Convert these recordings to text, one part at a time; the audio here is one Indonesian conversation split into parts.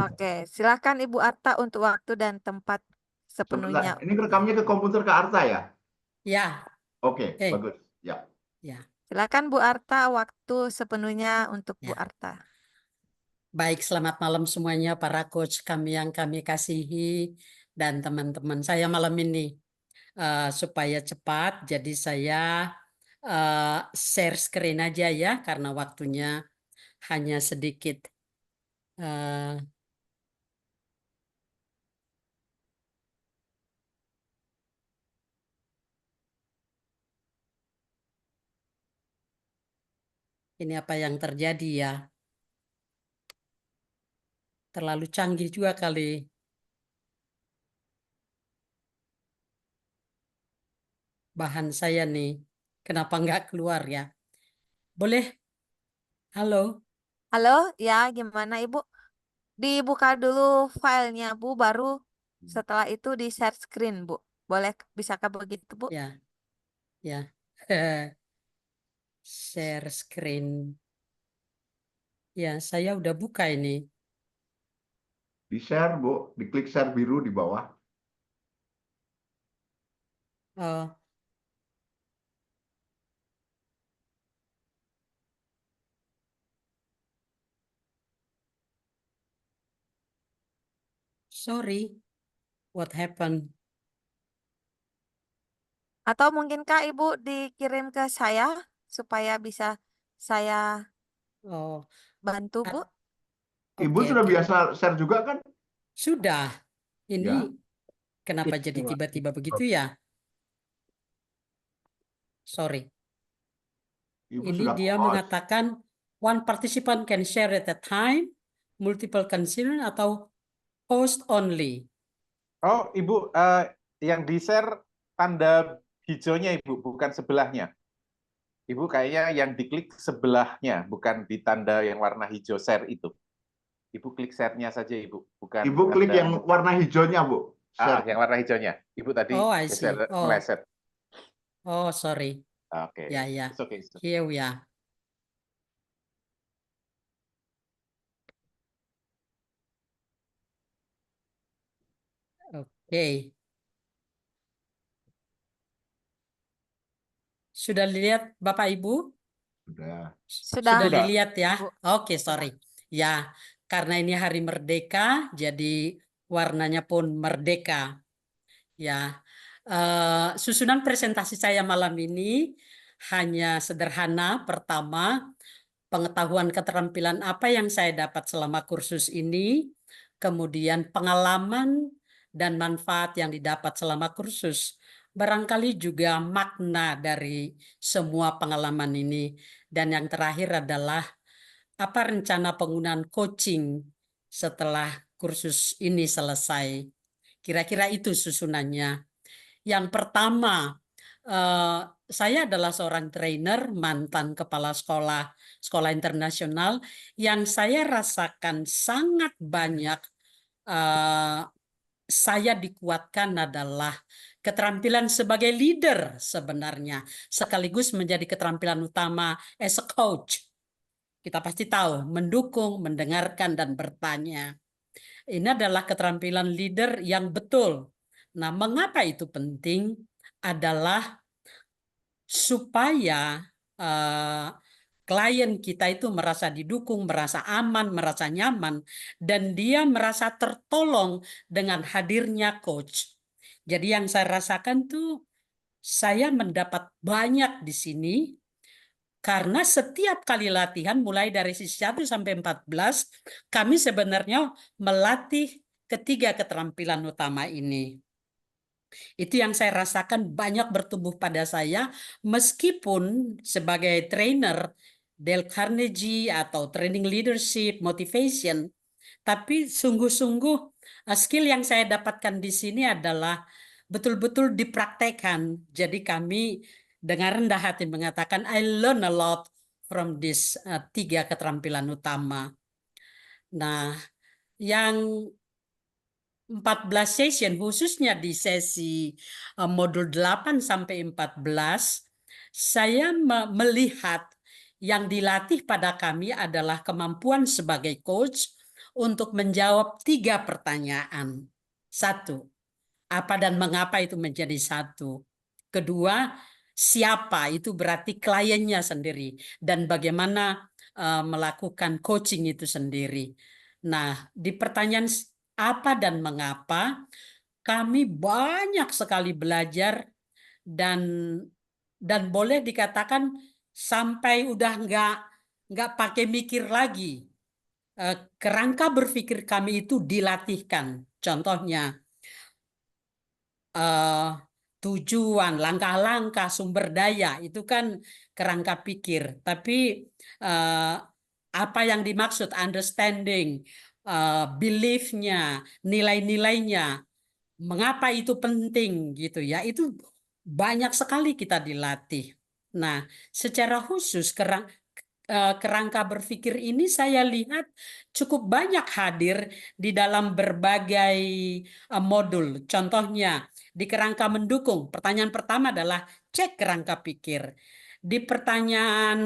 Oke, silakan Ibu Arta untuk waktu dan tempat sepenuhnya. Sebentar, ini rekamnya ke komputer ke Arta ya? Ya, Oke, bagus. Ya. ya. Silakan Bu Arta, waktu sepenuhnya untuk Bu Ya. Arta. Baik, selamat malam semuanya para coach kami yang kami kasihi dan teman-teman saya malam ini. Supaya cepat, jadi saya share screen aja ya, karena waktunya hanya sedikit. Eh, ini apa yang terjadi ya? Terlalu canggih juga kali. Bahan saya nih, kenapa nggak keluar ya? Boleh? Halo? Halo, ya gimana Ibu? Dibuka dulu filenya Bu, baru setelah itu di share screen Bu. Boleh, bisakah begitu Bu? Ya, ya. Share screen. Ya, saya udah buka ini. Di share, Bu. Diklik share biru di bawah. Oh, sorry. What happened? Atau mungkinkah Ibu dikirim ke saya supaya bisa saya Oh, bantu Bu? Ibu oke, sudah oke. biasa share juga kan? Sudah. Ini Ya. kenapa jadi tiba-tiba begitu ya? Sorry. Ibu Ini sudah dia kos. mengatakan one participant can share at a time, multiple concern atau host only. Oh, Ibu, yang di-share tanda hijaunya, Ibu, bukan sebelahnya. Ibu kayaknya yang diklik sebelahnya, bukan di tanda yang warna hijau share itu. Ibu klik share-nya saja, Ibu. Bukan Ibu klik tanda. yang warna hijaunya, Bu. Share. Yang warna hijaunya. Ibu tadi Oh, I see. geser, Oh, meleset. oh, sorry. Oke. Ya, ya. It's okay. Here we are. Oke. Sudah lihat Bapak Ibu? Sudah. Sudah. Sudah dilihat ya? Bu. Oke, sorry. Ya, karena ini hari merdeka, jadi warnanya pun merdeka. Ya, susunan presentasi saya malam ini hanya sederhana. Pertama, pengetahuan keterampilan apa yang saya dapat selama kursus ini, kemudian pengalaman dan manfaat yang didapat selama kursus. Barangkali juga makna dari semua pengalaman ini. Dan yang terakhir adalah apa rencana penggunaan coaching setelah kursus ini selesai. Kira-kira itu susunannya. Yang pertama, saya adalah seorang trainer, mantan kepala sekolah, sekolah internasional, yang saya rasakan sangat banyak saya dikuatkan adalah keterampilan sebagai leader sebenarnya, sekaligus menjadi keterampilan utama as a coach. Kita pasti tahu, mendukung, mendengarkan, dan bertanya. Ini adalah keterampilan leader yang betul. Nah, mengapa itu penting? Adalah supaya klien kita itu merasa didukung, merasa aman, merasa nyaman, dan dia merasa tertolong dengan hadirnya coach. Jadi yang saya rasakan tuh, saya mendapat banyak di sini, karena setiap kali latihan mulai dari sisi 1 sampai 14, kami sebenarnya melatih ketiga keterampilan utama ini. Itu yang saya rasakan banyak bertumbuh pada saya, meskipun sebagai trainer Dale Carnegie atau training leadership, motivation, tapi sungguh-sungguh skill yang saya dapatkan di sini adalah betul-betul dipraktekkan. Jadi kami dengan rendah hati mengatakan, I learn a lot from this tiga keterampilan utama. Nah, yang 14 session, khususnya di sesi modul 8 sampai 14, saya melihat yang dilatih pada kami adalah kemampuan sebagai coach untuk menjawab 3 pertanyaan. 1, apa dan mengapa itu menjadi 1. Kedua, siapa itu berarti kliennya sendiri dan bagaimana melakukan coaching itu sendiri. Nah, di pertanyaan apa dan mengapa, kami banyak sekali belajar dan boleh dikatakan sampai udah nggak pakai mikir lagi. Kerangka berpikir kami itu dilatihkan. Contohnya tujuan, langkah-langkah, sumber daya itu kan kerangka pikir. Tapi apa yang dimaksud understanding, belief-nya, nilai-nilainya, mengapa itu penting gitu ya, itu banyak sekali kita dilatih. Nah, secara khusus kerangka berpikir ini saya lihat cukup banyak hadir di dalam berbagai modul. Contohnya di kerangka mendukung, pertanyaan pertama adalah cek kerangka pikir. Di pertanyaan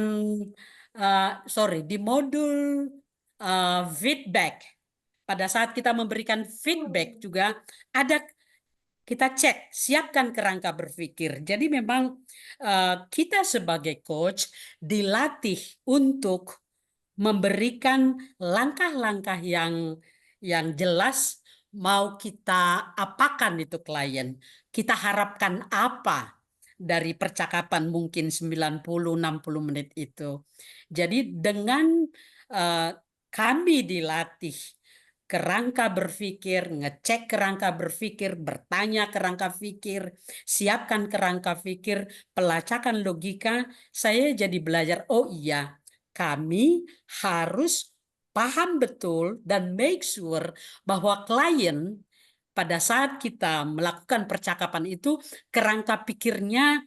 di modul feedback, pada saat kita memberikan feedback juga ada, kita cek, siapkan kerangka berpikir. Jadi memang kita sebagai coach dilatih untuk memberikan langkah-langkah yang jelas, mau kita apakan itu klien. Kita harapkan apa dari percakapan mungkin 90-60 menit itu. Jadi dengan kami dilatih kerangka berpikir, ngecek kerangka berpikir, bertanya kerangka pikir, siapkan kerangka pikir, pelacakan logika, saya jadi belajar, oh iya, kami harus paham betul dan make sure bahwa klien pada saat kita melakukan percakapan itu, kerangka pikirnya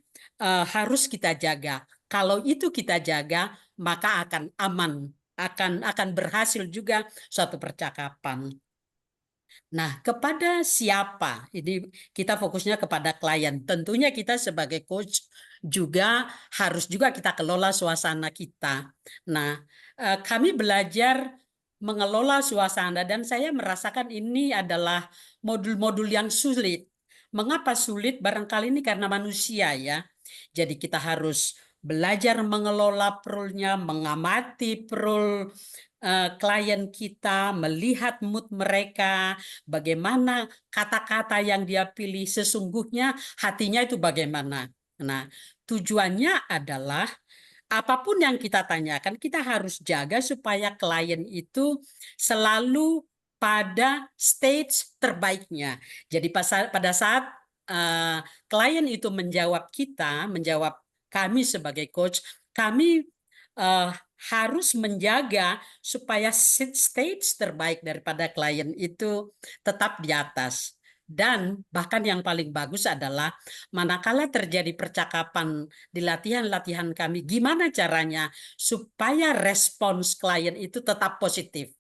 harus kita jaga. Kalau itu kita jaga, maka akan aman, akan berhasil juga suatu percakapan. Nah, kepada siapa? Ini kita fokusnya kepada klien. Tentunya kita sebagai coach juga harus juga kita kelola suasana kita. Nah, kami belajar mengelola suasana dan saya merasakan ini adalah modul-modul yang sulit. Mengapa sulit? Barangkali ini karena manusia ya. Jadi kita harus belajar mengelola prulnya, mengamati prul klien kita, melihat mood mereka, bagaimana kata-kata yang dia pilih sesungguhnya hatinya itu bagaimana. Nah, tujuannya adalah apapun yang kita tanyakan, kita harus jaga supaya klien itu selalu pada stage terbaiknya. Jadi pada saat klien itu menjawab kita, menjawab kami sebagai coach, kami harus menjaga supaya stage terbaik daripada klien itu tetap di atas. Dan bahkan yang paling bagus adalah manakala terjadi percakapan di latihan-latihan kami, gimana caranya supaya respons klien itu tetap positif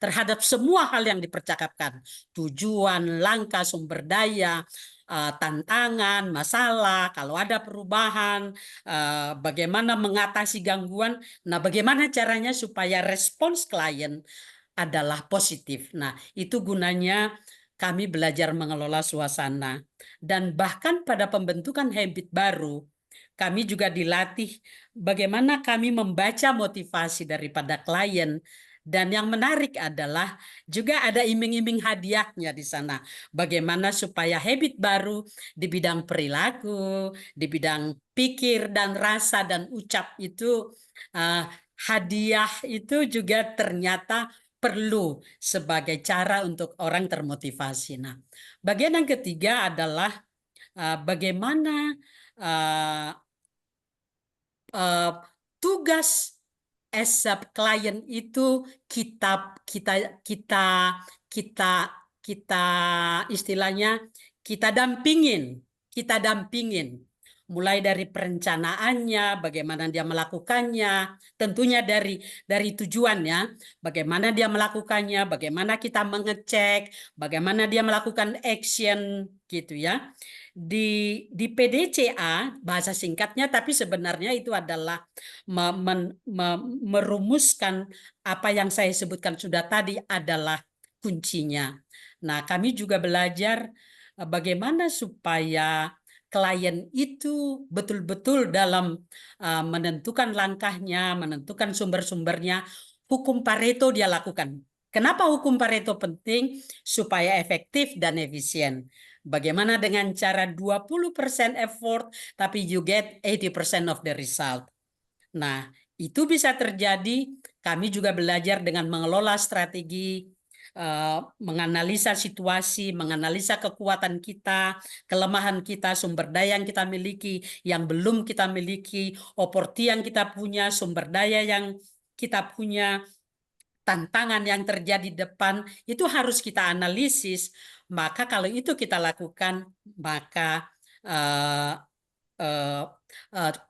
terhadap semua hal yang dipercakapkan. Tujuan, langkah, sumber daya, tantangan, masalah, kalau ada perubahan, bagaimana mengatasi gangguan. Nah, bagaimana caranya supaya respons klien adalah positif. Nah, itu gunanya kami belajar mengelola suasana. Dan bahkan pada pembentukan habit baru, kami juga dilatih bagaimana kami membaca motivasi daripada klien. Dan yang menarik adalah juga ada iming-iming hadiahnya di sana. Bagaimana supaya habit baru di bidang perilaku, di bidang pikir dan rasa dan ucap itu, hadiah itu juga ternyata perlu sebagai cara untuk orang termotivasi. Nah, bagian yang ketiga adalah bagaimana tugas as a client itu kita istilahnya kita dampingin mulai dari perencanaannya, bagaimana dia melakukannya, tentunya dari tujuannya, bagaimana dia melakukannya, bagaimana kita mengecek, bagaimana dia melakukan action gitu ya. di PDCA bahasa singkatnya, tapi sebenarnya itu adalah merumuskan apa yang saya sebutkan sudah tadi adalah kuncinya. Nah, kami juga belajar bagaimana supaya klien itu betul-betul dalam menentukan langkahnya, menentukan sumber-sumbernya, hukum Pareto dia lakukan. Kenapa hukum Pareto penting? Supaya efektif dan efisien. Bagaimana dengan cara 20% effort tapi you get 80% of the result. Nah, itu bisa terjadi. Kami juga belajar dengan mengelola strategi, menganalisa situasi, menganalisa kekuatan kita, kelemahan kita, sumber daya yang kita miliki, yang belum kita miliki, opportunity yang kita punya, sumber daya yang kita punya, tantangan yang terjadi depan, itu harus kita analisis. Maka kalau itu kita lakukan, maka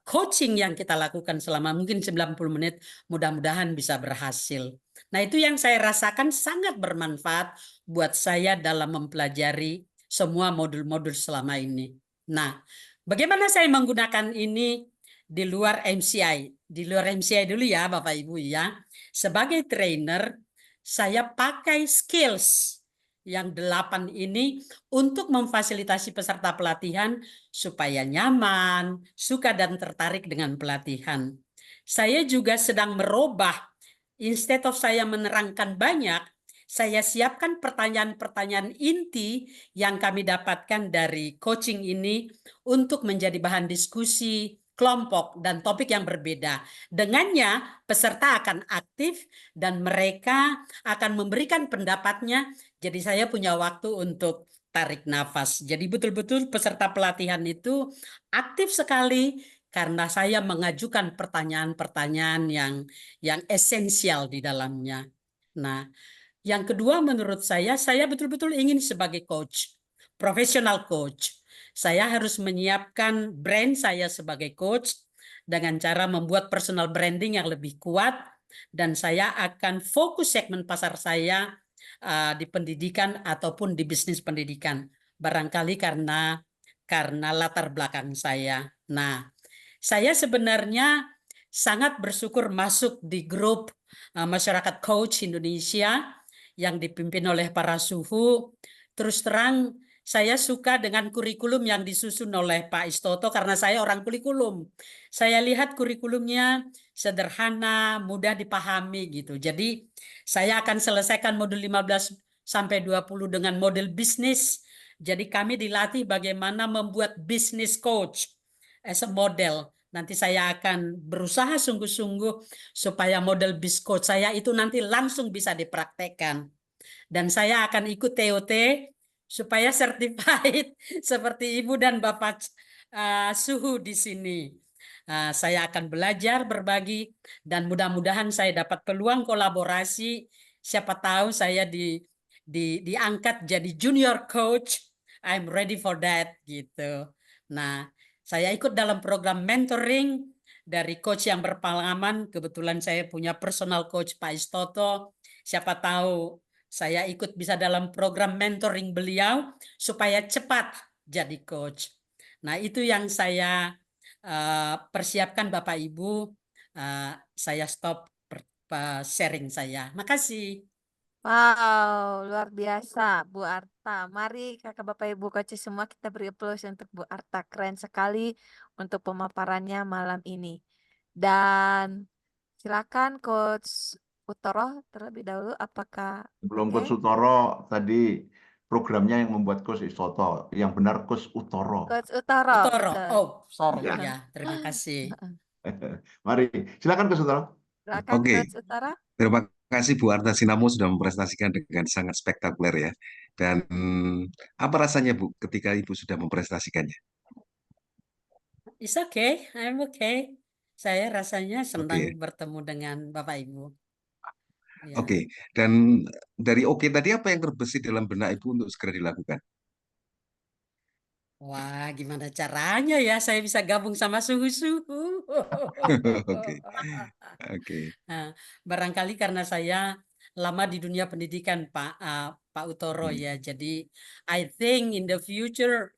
coaching yang kita lakukan selama mungkin 90 menit mudah-mudahan bisa berhasil. Nah, itu yang saya rasakan sangat bermanfaat buat saya dalam mempelajari semua modul-modul selama ini. Nah, bagaimana saya menggunakan ini di luar MCI? Di luar MCI dulu ya, Bapak Ibu ya. Sebagai trainer, saya pakai skills yang 8 ini untuk memfasilitasi peserta pelatihan supaya nyaman, suka dan tertarik dengan pelatihan. Saya juga sedang merubah, instead of saya menerangkan banyak, saya siapkan pertanyaan-pertanyaan inti yang kami dapatkan dari coaching ini untuk menjadi bahan diskusi kelompok dan topik yang berbeda. Dengannya, peserta akan aktif dan mereka akan memberikan pendapatnya. Jadi saya punya waktu untuk tarik nafas. Jadi betul-betul peserta pelatihan itu aktif sekali karena saya mengajukan pertanyaan-pertanyaan yang esensial di dalamnya. Nah, yang kedua menurut saya betul-betul ingin sebagai coach, profesional coach. Saya harus menyiapkan brand saya sebagai coach dengan cara membuat personal branding yang lebih kuat, dan saya akan fokus segmen pasar saya di pendidikan ataupun di bisnis pendidikan. Barangkali karena latar belakang saya. Nah, saya sebenarnya sangat bersyukur masuk di grup masyarakat coach Indonesia yang dipimpin oleh para suhu. Terus terang, saya suka dengan kurikulum yang disusun oleh Pak Istoto karena saya orang kurikulum. Saya lihat kurikulumnya sederhana, mudah dipahami gitu. Jadi saya akan selesaikan modul 15 sampai 20 dengan model bisnis. Jadi kami dilatih bagaimana membuat business coach as a model. Nanti saya akan berusaha sungguh-sungguh supaya model bis coach saya itu nanti langsung bisa dipraktekkan. Dan saya akan ikut TOT supaya certified seperti Ibu dan Bapak Suhu di sini. Saya akan belajar, berbagi, dan mudah-mudahan saya dapat peluang kolaborasi. Siapa tahu saya diangkat jadi junior coach. I'm ready for that gitu. Nah, saya ikut dalam program mentoring dari coach yang berpengalaman. Kebetulan saya punya personal coach Pak Istoto. Siapa tahu saya ikut bisa dalam program mentoring beliau supaya cepat jadi coach. Nah, itu yang saya persiapkan Bapak Ibu. Saya stop sharing saya. Makasih. Wow, luar biasa Bu Arta. Mari kakak bapak ibu coach semua kita beri aplaus untuk Bu Arta. Keren sekali untuk pemaparannya malam ini. Dan silakan Coach Utoro terlebih dahulu apakah Sebelum oke? Coach Utoro tadi programnya yang membuat Coach Istoto, yang benar Coach Utoro. Coach Utoro, Utoro. betul. Oh, sorry Ya. ya. Terima kasih. Mari, silakan Coach Utoro. Silakan Oke, Coach Utoro. terima kasih Bu Arta Sinamo sudah mempresentasikan dengan sangat spektakuler ya. Dan apa rasanya Bu ketika Ibu sudah mempresentasikannya? It's okay, I'm okay. Saya rasanya senang Oke, bertemu dengan Bapak Ibu. Ya. oke. Dan dari oke tadi apa yang terbesit dalam benak Ibu untuk segera dilakukan? Wah, gimana caranya ya saya bisa gabung sama suhu-suhu? Oke, oke. Nah, barangkali karena saya lama di dunia pendidikan, Pak Utoro Hmm, ya. Jadi, I think in the future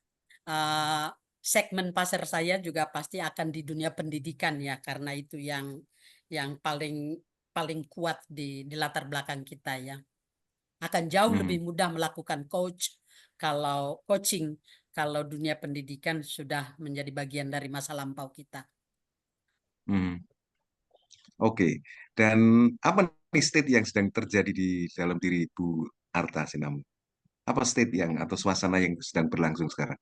eh, segmen pasar saya juga pasti akan di dunia pendidikan ya, karena itu yang paling paling kuat di latar belakang kita ya. Akan jauh lebih Hmm, mudah melakukan coaching kalau dunia pendidikan sudah menjadi bagian dari masa lampau kita. hmm. Oke. Dan apa nih state yang sedang terjadi di dalam diri Bu Arta Sinamu? Apa state yang atau suasana yang sedang berlangsung sekarang?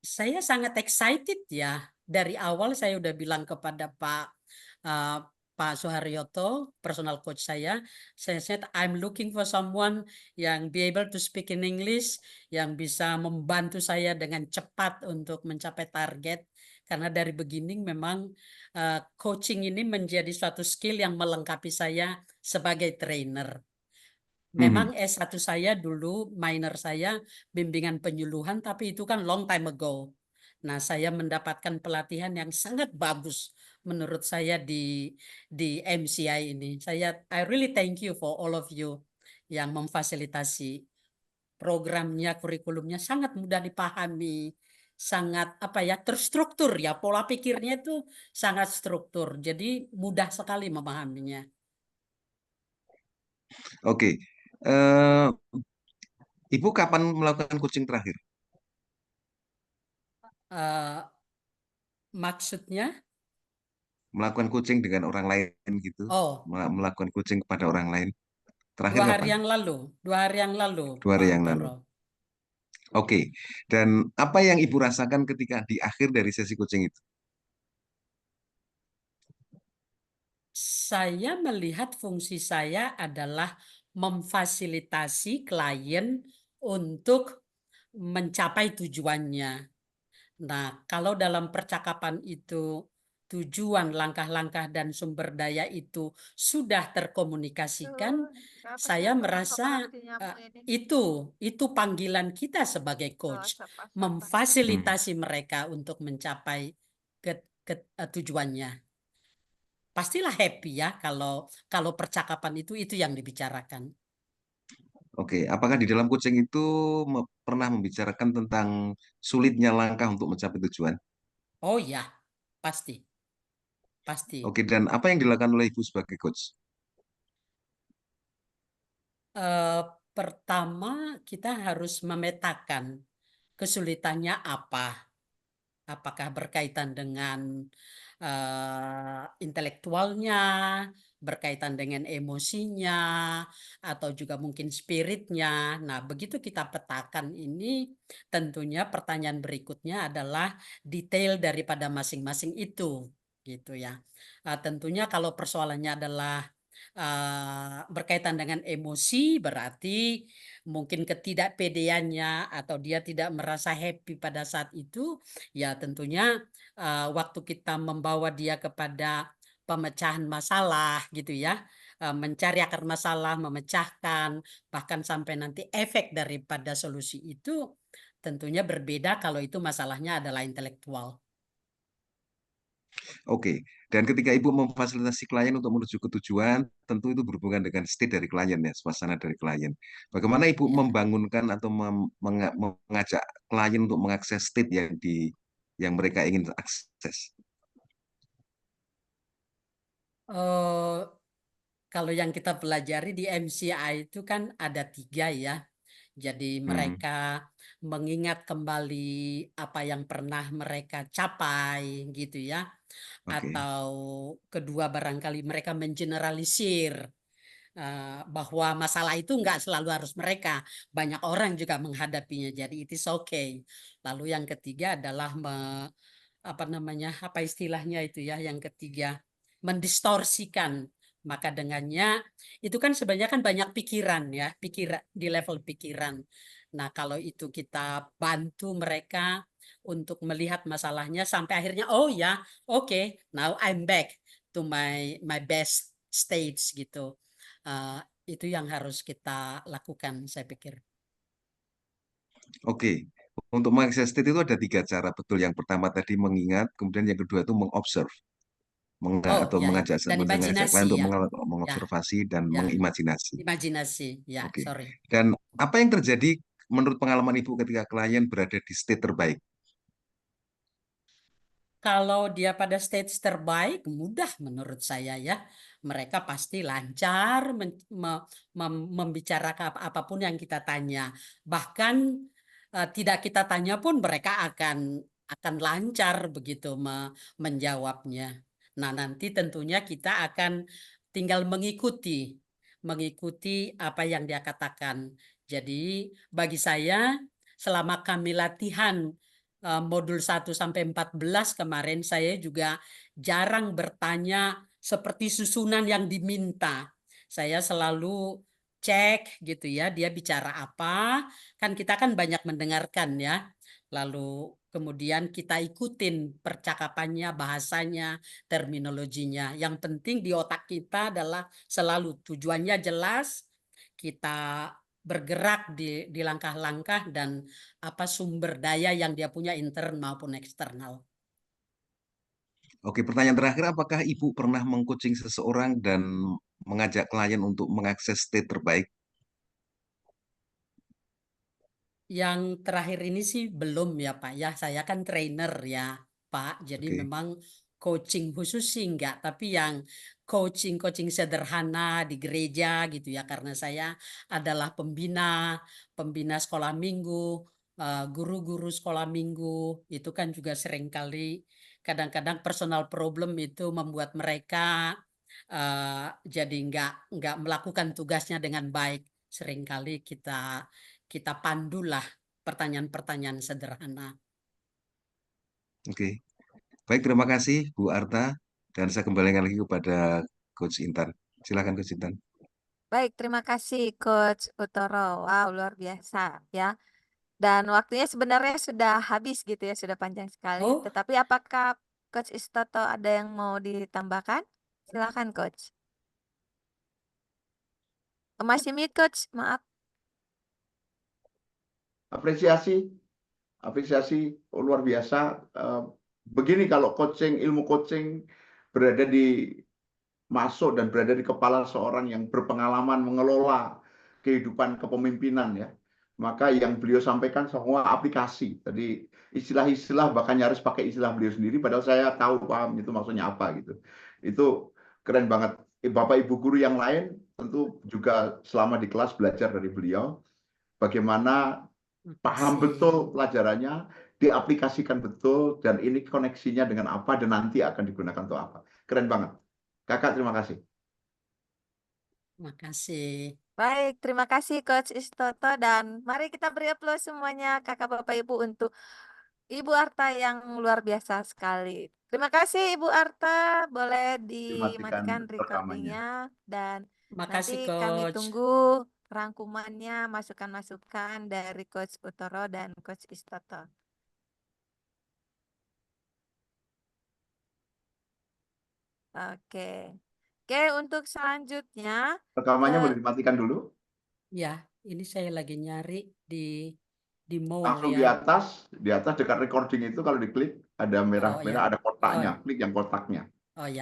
Saya sangat excited ya. Dari awal saya udah bilang kepada uh, Pak Suharyoto, personal coach saya said I'm looking for someone yang be able to speak in English, yang bisa membantu saya dengan cepat untuk mencapai target. Karena dari beginning memang coaching ini menjadi suatu skill yang melengkapi saya sebagai trainer. Memang Hmm, S1 saya dulu, minor saya bimbingan penyuluhan, tapi itu kan long time ago. Nah, saya mendapatkan pelatihan yang sangat bagus menurut saya di MCI ini. I really thank you for all of you yang memfasilitasi programnya, kurikulumnya sangat mudah dipahami, sangat apa ya, terstruktur ya, pola pikirnya itu sangat struktur. Jadi mudah sekali memahaminya. oke. Eh, Ibu kapan melakukan coaching terakhir? Eh, maksudnya, Melakukan coaching dengan orang lain gitu? oh. Melakukan coaching kepada orang lain? Terakhir Dua hari kapan? yang lalu, 2 hari yang lalu, 2 hari Pak yang lalu. Antoro. Oke. Dan apa yang Ibu rasakan ketika di akhir dari sesi coaching itu? Saya melihat fungsi saya adalah memfasilitasi klien untuk mencapai tujuannya. Nah, kalau dalam percakapan itu tujuan, langkah-langkah, dan sumber daya itu sudah terkomunikasikan, Kenapa sih saya aku nangkap merasa orang nyamuk ini? itu panggilan kita sebagai coach, Sampah-sampah. Hmm. memfasilitasi mereka untuk mencapai tujuannya. Pastilah happy ya kalau kalau percakapan itu yang dibicarakan. Oke, apakah di dalam coaching itu pernah membicarakan tentang sulitnya langkah untuk mencapai tujuan? Oh ya, pasti, pasti. Oke, dan apa yang dilakukan oleh Ibu sebagai coach? Eh, pertama kita harus memetakan kesulitannya apa. Apakah berkaitan dengan intelektualnya, berkaitan dengan emosinya, atau juga mungkin spiritnya. Nah, begitu kita petakan ini, tentunya pertanyaan berikutnya adalah detail daripada masing-masing itu, gitu ya. Tentunya kalau persoalannya adalah berkaitan dengan emosi, berarti mungkin ketidakpedeannya atau dia tidak merasa happy pada saat itu, ya tentunya waktu kita membawa dia kepada pemecahan masalah gitu ya, mencari akar masalah, memecahkan, bahkan sampai nanti efek daripada solusi itu tentunya berbeda kalau itu masalahnya adalah intelektual. Oke, dan ketika Ibu memfasilitasi klien untuk menuju ke tujuan, tentu itu berhubungan dengan state dari klien ya, suasana dari klien. Bagaimana Ibu Ya. membangunkan atau mengajak klien untuk mengakses state yang mereka ingin akses? Eh, kalau yang kita pelajari di MCI itu kan ada 3 ya. Jadi Hmm, mereka mengingat kembali apa yang pernah mereka capai gitu ya. oke. Atau kedua barangkali mereka mengeneralisir bahwa masalah itu nggak selalu harus mereka. Banyak orang juga menghadapinya. Jadi it is okay. Lalu yang ketiga adalah apa namanya, apa istilahnya itu ya, yang ketiga mendistorsikan. Maka dengannya itu kan sebenarnya kan banyak pikiran ya, pikiran di level pikiran. Nah, kalau itu kita bantu mereka untuk melihat masalahnya sampai akhirnya oh ya, oke, now I'm back to my best stage gitu. Eh, itu yang harus kita lakukan, saya pikir. Oke, untuk mengakses state itu ada 3 cara betul. Yang pertama tadi mengingat, kemudian yang kedua itu mengobserve, Oh atau ya, dan mengajak imajinasi klien untuk ya, ya, mengobservasi dan ya, mengimajinasi. imajinasi ya, Oke, sorry. dan apa yang terjadi menurut pengalaman Ibu ketika klien berada di state terbaik? Kalau dia pada stage terbaik, mudah menurut saya ya. Mereka pasti lancar membicarakan apapun yang kita tanya. Bahkan tidak kita tanya pun mereka akan lancar begitu menjawabnya. Nah, nanti tentunya kita akan tinggal mengikuti apa yang dia katakan. Jadi bagi saya selama kami latihan modul 1 sampai 14 kemarin, saya juga jarang bertanya seperti susunan yang diminta. Saya selalu cek gitu ya, dia bicara apa, kan kita kan banyak mendengarkan ya. Lalu kemudian kita ikutin percakapannya, bahasanya, terminologinya. Yang penting di otak kita adalah selalu tujuannya jelas, kita bergerak di langkah-langkah dan apa sumber daya yang dia punya intern maupun eksternal. Oke, pertanyaan terakhir, apakah Ibu pernah mengcoaching seseorang dan mengajak klien untuk mengakses state terbaik? Yang terakhir ini sih belum ya Pak ya, saya kan trainer ya Pak, jadi Oke. memang coaching khusus sih enggak, tapi yang coaching sederhana di gereja gitu ya, karena saya adalah pembina sekolah minggu, guru-guru sekolah minggu, itu kan juga seringkali kadang-kadang personal problem itu membuat mereka jadi enggak melakukan tugasnya dengan baik. Seringkali kita pandulah pertanyaan-pertanyaan sederhana. Oke. Baik, terima kasih Bu Arta. Dan saya kembalikan lagi kepada Coach Intan. Silakan Coach Intan. Baik, terima kasih Coach Utoro. Wow, luar biasa ya. Dan waktunya sebenarnya sudah habis gitu ya, sudah panjang sekali. Oh, Tetapi apakah Coach Istoto ada yang mau ditambahkan? Silakan Coach. Masih mute Coach, maaf. Apresiasi, luar biasa. Begini kalau ilmu coaching berada masuk dan berada di kepala seorang yang berpengalaman mengelola kehidupan kepemimpinan ya, maka yang beliau sampaikan semua aplikasi. Tadi istilah-istilah bahkan nyaris pakai istilah beliau sendiri, padahal saya tahu paham itu maksudnya apa gitu. Itu keren banget. Bapak Ibu guru yang lain tentu juga selama di kelas belajar dari beliau bagaimana paham betul pelajarannya, diaplikasikan betul, dan ini koneksinya dengan apa dan nanti akan digunakan untuk apa. Keren banget. Kakak, terima kasih. makasih. Baik, terima kasih Coach Istoto dan mari kita beri aplaus semuanya Kakak Bapak Ibu untuk Ibu Arta yang luar biasa sekali. Terima kasih Ibu Arta, boleh Dimatikan dimatikan rekamannya. recordingnya dan Makasih nanti kami Coach. tunggu rangkumannya, masukan-masukan dari Coach Utoro dan Coach Istoto. Oke. Oke, untuk selanjutnya Rekamannya ke boleh dimatikan dulu. Ya, ini saya lagi nyari di mall Langsung ya. di atas dekat recording itu kalau diklik ada Oh ya. merah-merah, ada Oh, kotaknya. Klik yang kotaknya. oh ya.